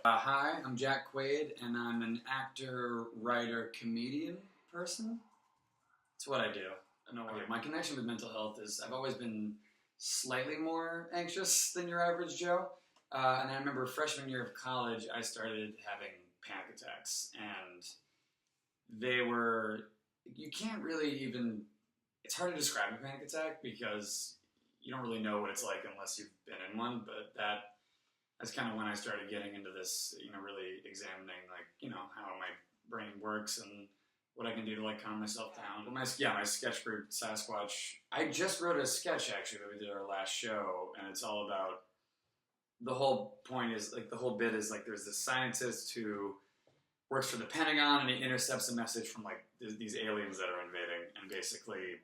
Hi, I'm Jack Quaid, and I'm an actor, writer, comedian person. That's what I do. Okay, my connection with mental health is I've always been slightly more anxious than your average Joe. And I remember freshman year of college, I started having panic attacks, and they were, you can't really even, it's hard to describe a panic attack because you don't really know what it's like unless you've been in one, but that's kind of when I started getting into this, really examining, how my brain works and what I can do to, calm myself down. But my sketch group, Sasquatch, I just wrote a sketch, actually, that we did our last show, and it's all about, the whole point is, the whole bit is, there's this scientist who works for the Pentagon, and he intercepts a message from, these aliens that are invading, and basically,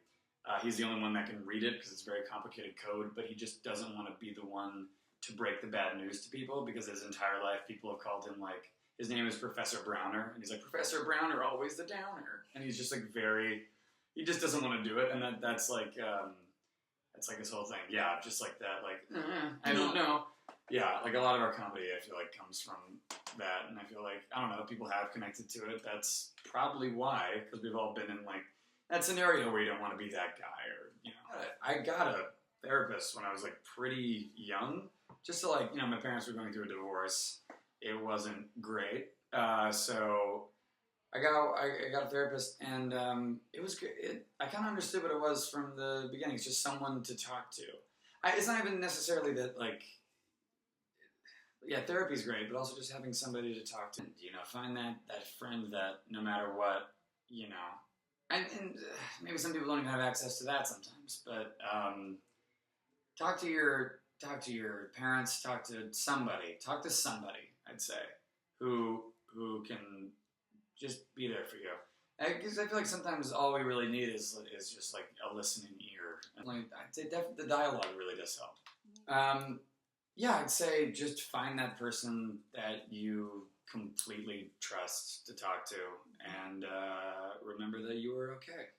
he's the only one that can read it, because it's very complicated code, but he just doesn't want to be the one to break the bad news to people, because his entire life people have called him his name is Professor Browner, and he's like, Professor Browner, always the downer, and he's just he just doesn't want to do it, and that's his whole thing. Yeah, just like that, I don't know. Yeah, a lot of our comedy, I feel comes from that, and I feel I don't know, people have connected to it. That's probably why, because we've all been in that scenario where you don't want to be that guy, or I got a therapist when I was pretty young. Just so my parents were going through a divorce. It wasn't great. So I got a therapist, and it was good. I kind of understood what it was from the beginning. It's just someone to talk to. It's not even necessarily that therapy's great, but also just having somebody to talk to. Find that friend that no matter what, and maybe some people don't even have access to that sometimes, but talk to your parents, talk to somebody, I'd say, who can just be there for you. Because I feel sometimes all we really need is just a listening ear. And I'd say the dialogue really does help. I'd say just find that person that you completely trust to talk to, and remember that you are okay.